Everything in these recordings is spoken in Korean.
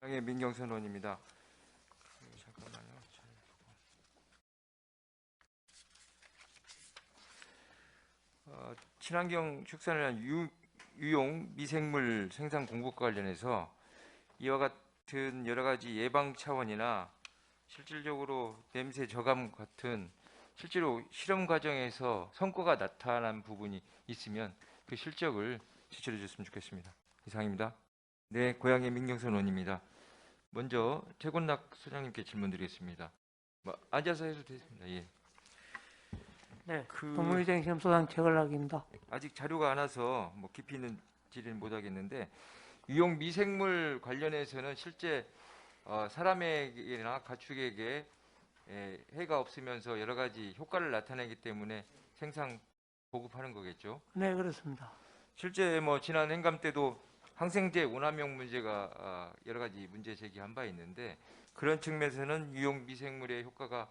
고향의 민경선 의원입니다. 잠깐만요. 친환경 축산을 위한 유용 미생물 생산 공급과 관련해서 이와 같은 여러 가지 예방 차원이나 실질적으로 냄새 저감 같은 실제로 실험 과정에서 성과가 나타난 부분이 있으면 그 실적을 제출해 줬으면 좋겠습니다. 이상입니다. 네, 고향의 민경선 의원입니다. 먼저 최곤락 소장님께 질문드리겠습니다. 앉아서 해도 되겠습니다. 예. 네, 동물위생 시험소장 최곤락입니다. 아직 자료가 안 와서 깊이 있는 질의는 못 하겠는데 유용 미생물 관련해서는 실제 사람에게나 가축에게 해가 없으면서 여러 가지 효과를 나타내기 때문에 생산 보급하는 거겠죠. 네, 그렇습니다. 실제 지난 행감 때도 항생제 오남용 문제가 여러 가지 문제 제기한 바 있는데 그런 측면에서는 유용 미생물의 효과가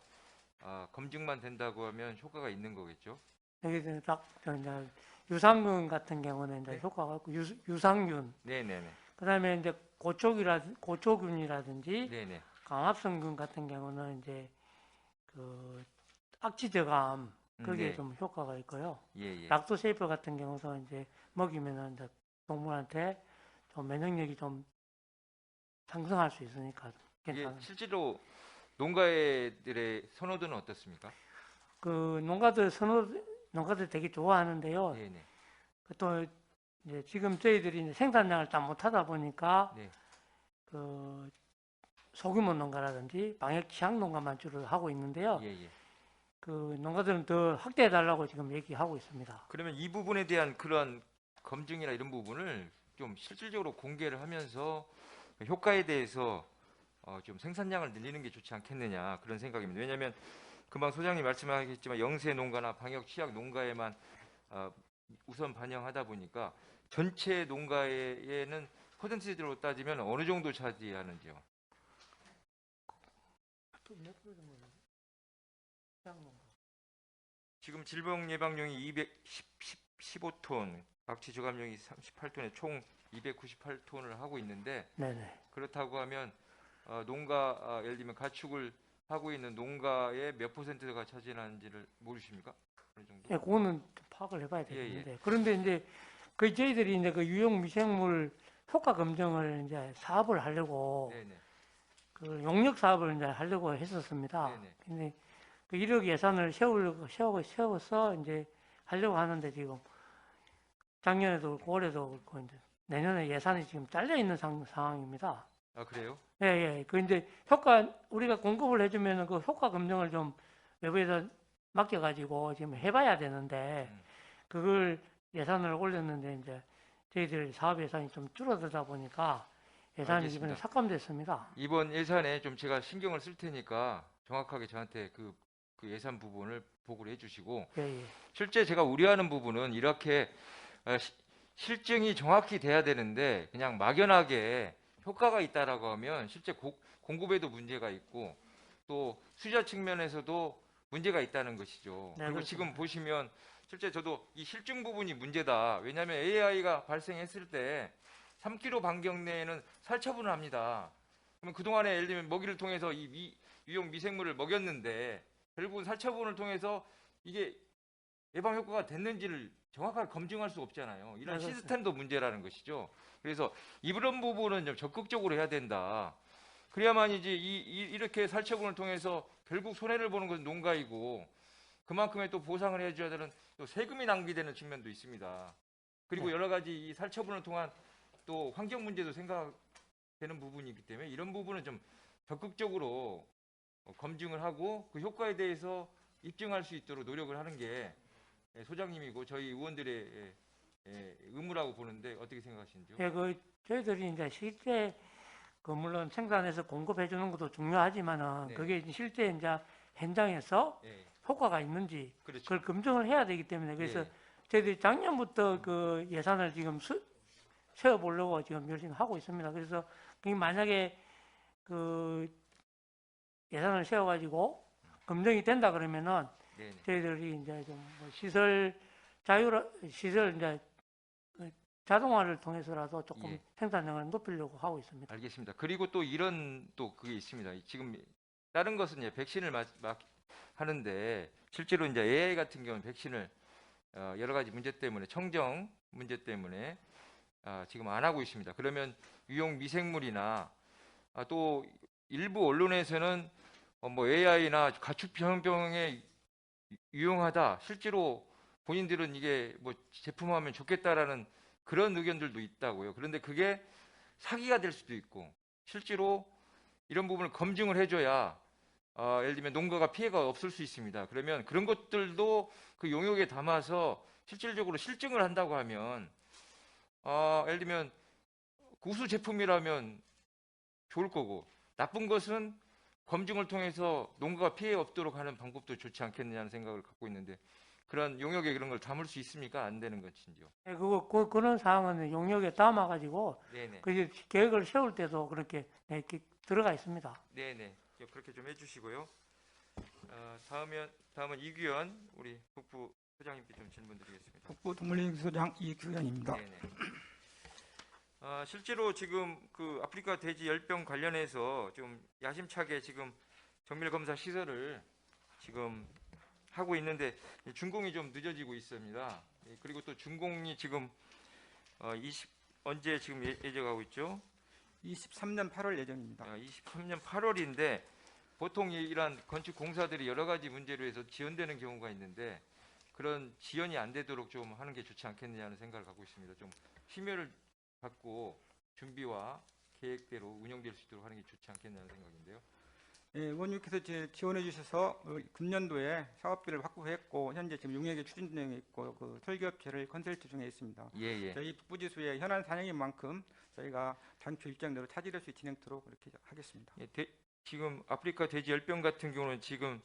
검증만 된다고 하면 효과가 있는 거겠죠. 여기 딱 이제 유산균 같은 경우는 이제 네? 효과가 있고 유산균, 네네네. 그다음에 이제 고초균이라든지 네네. 강합성균 같은 경우는 이제 그 악취 저감 거기에 네. 좀 효과가 있고요. 예. 락토세이프 같은 경우도 이제 먹이면은 이제 동물한테 좀 면역력이 좀 상승할 수 있으니까 이게 괜찮아요. 실제로 농가들의 선호도는 어떻습니까? 그 농가들 되게 좋아하는데요. 네네. 또 이제 지금 저희들이 이제 생산량을 다 못하다 보니까 네. 그 소규모 농가라든지 방역 취약 농가만 주로 하고 있는데요. 예. 그 농가들은 더 확대해 달라고 지금 얘기하고 있습니다. 그러면 이 부분에 대한 그런 검증이나 이런 부분을 좀 실질적으로 공개를 하면서 효과에 대해서 좀 생산량을 늘리는 게 좋지 않겠느냐 그런 생각입니다. 왜냐하면 금방 소장님 말씀하셨지만 영세 농가나 방역 취약 농가에만 우선 반영하다 보니까 전체 농가에는 퍼센티지로 따지면 어느 정도 차지하는지요? 지금 질병 예방용이 215톤, 박쥐 저감용이 38톤에 총 298톤을 하고 있는데 네네. 그렇다고 하면 농가 예를 들면 가축을 하고 있는 농가의 몇 퍼센트가 차지하는지를 모르십니까? 어느 정도? 예, 그거는 좀 파악을 해봐야 예. 되겠는데. 그런데 이제 그 저희들이 이제 그 유용 미생물 효과 검증을 이제 사업을 하려고 네네. 그 용역 사업을 이제 하려고 했었습니다. 네네. 근데 그 1억 예산을 세워서 이제 하려고 하는데 지금 작년에도 그렇고 올해도 그렇고 이제 내년에 예산이 지금 잘려 있는 상황입니다. 아, 그래요? 예. 그 이제 우리가 공급을 해주면 그 효과 검증을 좀 외부에서 맡겨가지고 지금 해봐야 되는데 그걸 예산을 올렸는데 이제 저희들 사업 예산이 좀 줄어들다 보니까 예산이 알겠습니다. 이번에 삭감됐습니다. 이번 예산에 좀 제가 신경을 쓸 테니까 정확하게 저한테 그 예산 부분을 보고를 해주시고 예. 실제 제가 우려하는 부분은 이렇게 실증이 정확히 돼야 되는데 그냥 막연하게 효과가 있다라고 하면 실제 공급에도 문제가 있고 또 수자 측면에서도 문제가 있다는 것이죠. 네, 그리고 그렇습니다. 지금 보시면 실제 저도 이 실증 부분이 문제다. 왜냐하면 AI가 발생했을 때 3km 반경 내에는 살처분을 합니다. 그러면 그동안에 예를 들면 먹이를 통해서 이 유용 미생물을 먹였는데 결국은 살처분을 통해서 이게 예방 효과가 됐는지를 정확하게 검증할 수 없잖아요. 이런 네, 시스템도 문제라는 것이죠. 그래서 이런 부분은 좀 적극적으로 해야 된다. 그래야만이지 이렇게 살처분을 통해서 결국 손해를 보는 것은 농가이고 그만큼의 또 보상을 해줘야 되는 또 세금이 낭비되는 측면도 있습니다. 그리고 네. 여러 가지 이 살처분을 통한 또 환경 문제도 생각되는 부분이기 때문에 이런 부분은 좀 적극적으로 검증을 하고 그 효과에 대해서 입증할 수 있도록 노력을 하는 게 소장님이고 저희 의원들의 의무라고 보는데 어떻게 생각하시는지요? 예, 그 저희들이 이제 실제 그 물론 생산해서 공급해 주는 것도 중요하지만은 네. 그게 실제 이제 현장에서 예, 효과가 있는지 그렇죠. 그걸 검증을 해야 되기 때문에 그래서 예. 저희들이 작년부터 그 예산을 지금 세워보려고 지금 열심히 하고 있습니다. 그래서 그게 만약에 그 예산을 세워가지고 검증이 된다 그러면은 네네. 저희들이 이제 좀뭐 시설 이제 자동화를 통해서라도 조금 예. 생산량을 높이려고 하고 있습니다. 알겠습니다. 그리고 또 이런 또 그게 있습니다. 지금 다른 것은 이제 백신을 하는데 실제로 이제 AI 같은 경우는 백신을 여러 가지 문제 때문에 청정 문제 때문에 지금 안 하고 있습니다. 그러면 유용 미생물이나 또 일부 언론에서는 뭐 AI나 가축 변형병에 유용하다. 실제로 본인들은 이게 뭐 제품화하면 좋겠다라는 그런 의견들도 있다고요. 그런데 그게 사기가 될 수도 있고 실제로 이런 부분을 검증을 해줘야 예를 들면 농가가 피해가 없을 수 있습니다. 그러면 그런 것들도 그 용역에 담아서 실질적으로 실증을 한다고 하면 예를 들면 우수 제품이라면 좋을 거고 나쁜 것은 검증을 통해서 농가가 피해 없도록 하는 방법도 좋지 않겠느냐는 생각을 갖고 있는데 그런 용역에 그런 걸 담을 수 있습니까? 안 되는 것인지요? 네, 그런 사항은 용역에 담아가지고 네네. 그 계획을 세울 때도 그렇게 네, 이렇게 들어가 있습니다. 네네. 그렇게 좀 해주시고요. 다음은 이규현 우리 북부 소장님께 좀 질문드리겠습니다. 북부 동물연구소장 이규현입니다. 네네. 실제로 지금 그 아프리카 돼지 열병 관련해서 좀 야심차게 지금 정밀 검사 시설을 지금 하고 있는데 준공이 좀 늦어지고 있습니다. 그리고 또 준공이 지금 언제 지금 예정하고 있죠? 23년 8월 예정입니다. 23년 8월인데 보통 이러한 건축 공사들이 여러 가지 문제로 해서 지연되는 경우가 있는데 그런 지연이 안 되도록 좀 하는 게 좋지 않겠느냐는 생각을 갖고 있습니다. 좀 심혈을 갖고 준비와 계획대로 운영될 수 있도록 하는 게 좋지 않겠냐는 생각인데요. 예, 의원님께서 지원해 주셔서 금년도에 사업비를 확보했고 현재 지금 용역에 추진 중에 있고 그 설계업체를 컨설트 중에 있습니다. 예. 저희 북부지수의 현안 사항인 만큼 저희가 단기 일정대로 차질 없이 진행토록 그렇게 하겠습니다. 지금 아프리카 돼지 열병 같은 경우는 지금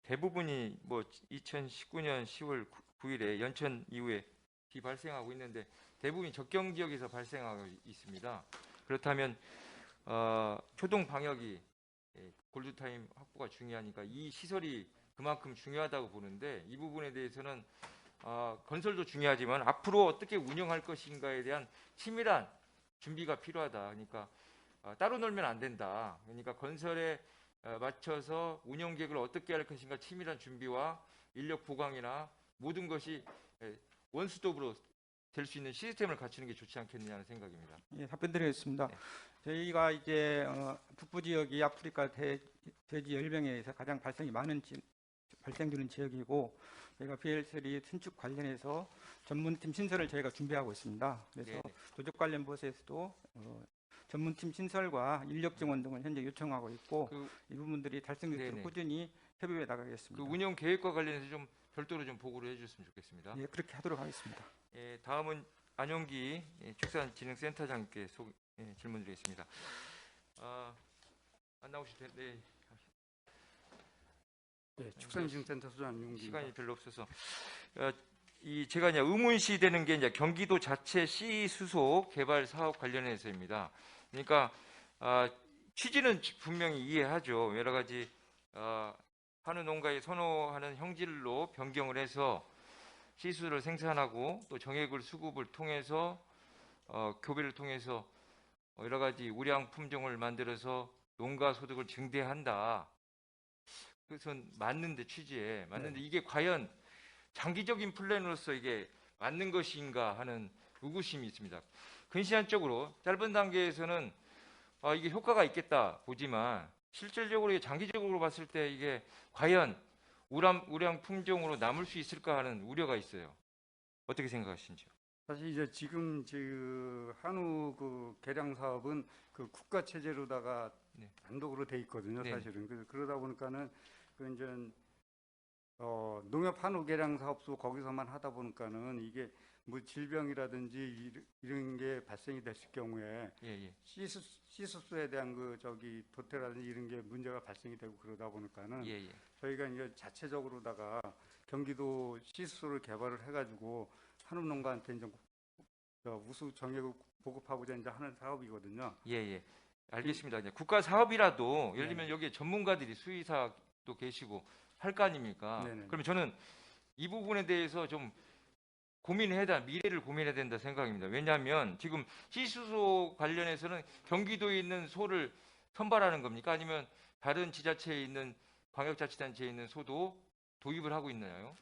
대부분이 뭐 2019년 10월 9일에 연천 이후에 비발생하고 있는데 대부분이 적경 지역에서 발생하고 있습니다. 그렇다면 초동 방역이 골드타임 확보가 중요하니까 이 시설이 그만큼 중요하다고 보는데 이 부분에 대해서는 건설도 중요하지만 앞으로 어떻게 운영할 것인가에 대한 치밀한 준비가 필요하다. 그러니까 따로 놀면 안 된다. 그러니까 건설에 맞춰서 운영 계획을 어떻게 할 것인가 치밀한 준비와 인력 보강이나 모든 것이 원스톱으로 될 수 있는 시스템을 갖추는 게 좋지 않겠느냐는 생각입니다. 예, 답변드리겠습니다. 네. 저희가 이제 북부 지역이 아프리카 돼지 열병에 의해서 가장 발생되는 지역이고 저희가 BL3 신축 관련해서 전문팀 신설을 저희가 준비하고 있습니다. 그래서 네네. 도적 관련 부서에서도 전문팀 신설과 인력 증원 등을 현재 요청하고 있고 이 부분들이 달성되도록 네네. 꾸준히 협의해 그 나가겠습니다. 운영 계획과 관련해서 좀 별도로 좀 보고를 해주셨으면 좋겠습니다. 예, 그렇게 하도록 하겠습니다. 다음은 안용기 축산진흥센터장님께 질문드리겠습니다. 안 나오실 텐데 네, 축산진흥센터 소장 안용기입니다. 시간이 별로 없어서 제가 이제 의문시 되는 게 이제 경기도 자체 씨 수소 개발 사업 관련해서입니다. 그러니까 취지는 분명히 이해하죠. 여러 가지 한우 농가에 선호하는 형질로 변경을 해서 씨수를 생산하고 또 정액을 수급을 통해서 교배를 통해서 여러 가지 우량 품종을 만들어서 농가 소득을 증대한다. 그것은 맞는데 취지에 맞는데 네. 이게 과연 장기적인 플랜으로서 이게 맞는 것인가 하는 의구심이 있습니다. 근시안적으로 짧은 단계에서는 이게 효과가 있겠다 보지만 실질적으로 장기적으로 봤을 때 이게 과연 우량 품종으로 남을 수 있을까 하는 우려가 있어요. 어떻게 생각하시는지요? 사실 이제 지금 한우 그 개량 사업은 그 국가 체제로다가 네. 단독으로 돼 있거든요. 네. 사실은 그러다 보니까는 그 이제 농협 한우 개량 사업소 거기서만 하다 보니까는 이게 뭐 질병이라든지 이런 게 발생이 됐을 경우에 예. 씨수소에 대한 도태라든지 이런 게 문제가 발생이 되고 그러다 보니까는 예. 저희가 이제 자체적으로다가 경기도 씨수소를 개발을 해가지고 한우 농가한테 이제 우수 정액을 보급하고자 이제 하는 사업이거든요. 예. 알겠습니다. 이제 국가 사업이라도 예를 네. 들면 여기에 전문가들이 수의사도 계시고 할 거 아닙니까? 네네. 그러면 저는 이 부분에 대해서 좀 고민해야 된다, 미래를 고민해야 된다 생각입니다. 왜냐하면 지금 시수소 관련해서는 경기도에 있는 소를 선발하는 겁니까? 아니면 다른 지자체에 있는 광역자치단체에 있는 소도 도입을 하고 있나요?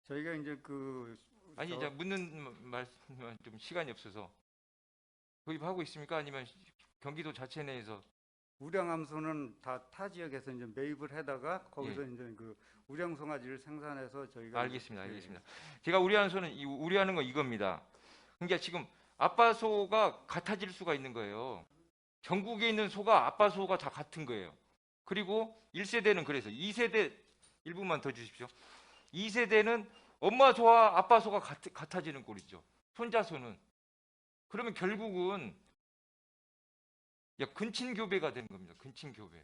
저희가 이제 그 아니 저- 이제 묻는 말씀은 좀 시간이 없어서 도입하고 있습니까? 아니면 경기도 자체 내에서 우량함소는 다 타 지역에서 이제 매입을 해다가 거기서 이제 그 우량 송아지를 생산해서 저희가 알겠습니다. 이제- 알겠습니다. 제가 우려하는 소는 우려하는 건 이겁니다. 그러니까 지금 아빠 소가 같아질 수가 있는 거예요. 전국에 있는 소가 아빠 소가 다 같은 거예요. 그리고 1세대는 그래서 2세대 1분만 더 주십시오. 2세대는 엄마 소와 아빠 소가 같아지는 꼴이죠. 손자 소는. 그러면 결국은 근친 교배가 되는 겁니다. 근친 교배.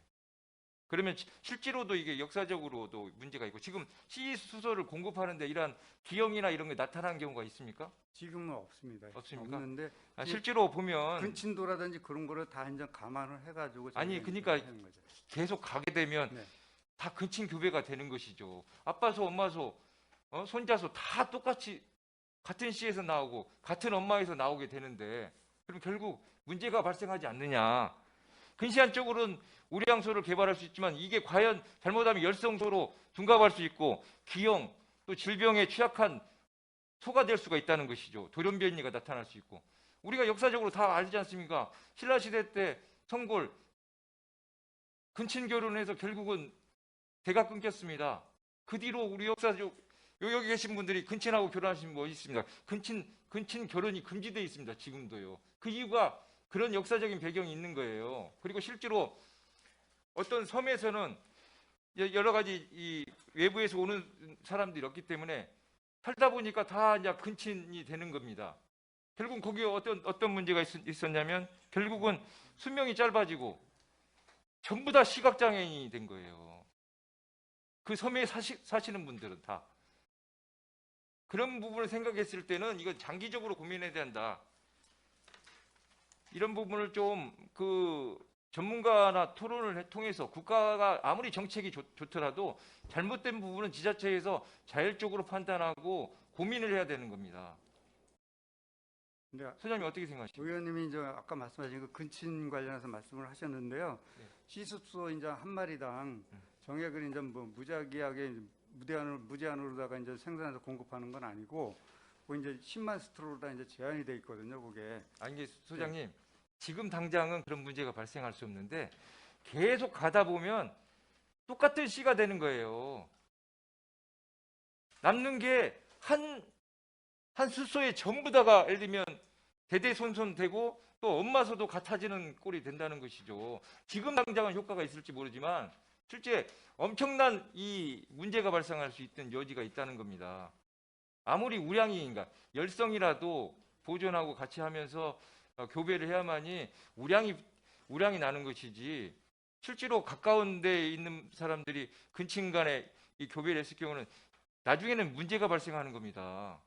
그러면 실제로도 이게 역사적으로도 문제가 있고 지금 시수소를 공급하는데 이러한 기형이나 이런 게 나타나는 경우가 있습니까? 지금은 없습니다. 없습니까? 없는데 실제로 보면 근친도라든지 그런 거를 다 이제 감안을 해가지고 아니, 저희가 이제 그러니까 하는 거죠. 계속 가게 되면 네. 다 근친 교배가 되는 것이죠. 아빠 소, 엄마 소, 손자 소 다 똑같이 같은 씨에서 나오고 같은 엄마에서 나오게 되는데 그럼 결국 문제가 발생하지 않느냐. 근시안적으로는 우량소를 개발할 수 있지만 이게 과연 잘못하면 열성소로 둔갑할 수 있고 기형 또 질병에 취약한 소가 될 수가 있다는 것이죠. 돌연변이가 나타날 수 있고 우리가 역사적으로 다 알지 않습니까? 신라시대 때 성골 근친 결혼해서 결국은 대가 끊겼습니다. 그 뒤로 우리 역사적 여기 계신 분들이 근친하고 결혼하신 분 있습니다. 근친 결혼이 금지되어 있습니다. 지금도요. 그 이유가 그런 역사적인 배경이 있는 거예요. 그리고 실제로 어떤 섬에서는 여러 가지 이 외부에서 오는 사람들이 없기 때문에 살다 보니까 다 이제 근친이 되는 겁니다. 결국 거기에 어떤 문제가 있었냐면 결국은 수명이 짧아지고 전부 다 시각장애인이 된 거예요. 그 섬에 사시는 분들은 다. 그런 부분을 생각했을 때는 이건 장기적으로 고민해야 된다. 이런 부분을 좀 그 전문가나 토론을 통해서 국가가 아무리 정책이 좋더라도 잘못된 부분은 지자체에서 자율적으로 판단하고 고민을 해야 되는 겁니다. 근데 소장님 어떻게 생각하십니까? 의원님이 이제 아까 말씀하신 그 근친 관련해서 말씀을 하셨는데요. 네. 시습소 이제 한 마리당 정액을 이제 뭐 무작위하게 무제한으로다가 이제 생산해서 공급하는 건 아니고 그 이제 10만 스트로로 다 이제 제한이 돼 있거든요. 그게. 아니 이게 소장님 지금 당장은 그런 문제가 발생할 수 없는데 계속 가다 보면 똑같은 씨가 되는 거예요. 남는 게 한 수소에 전부 다가 예를 들면 대대손손 되고 또 엄마소도 같아지는 꼴이 된다는 것이죠. 지금 당장은 효과가 있을지 모르지만 실제 엄청난 이 문제가 발생할 수 있는 여지가 있다는 겁니다. 아무리 우량이인가 열성이라도 보존하고 같이 하면서 교배를 해야만이 우량이 나는 것이지 실제로 가까운 데에 있는 사람들이 근친 간에 이 교배를 했을 경우는 나중에는 문제가 발생하는 겁니다.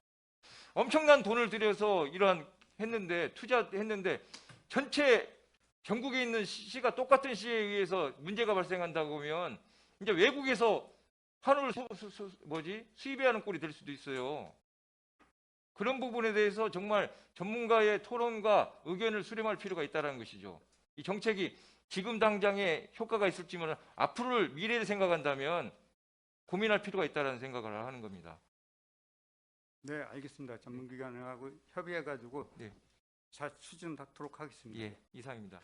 엄청난 돈을 들여서 투자했는데 전체 전국에 있는 씨가 똑같은 씨에 의해서 문제가 발생한다고 보면 이제 외국에서 한우를 수입해야 하는 꼴이 될 수도 있어요. 그런 부분에 대해서 정말 전문가의 토론과 의견을 수렴할 필요가 있다는 것이죠. 이 정책이 지금 당장에 효과가 있을지만 앞으로를 미래를 생각한다면 고민할 필요가 있다는 생각을 하는 겁니다. 네, 알겠습니다. 전문기관하고 협의해가지고 네. 잘 추진하도록 하겠습니다. 예, 이상입니다.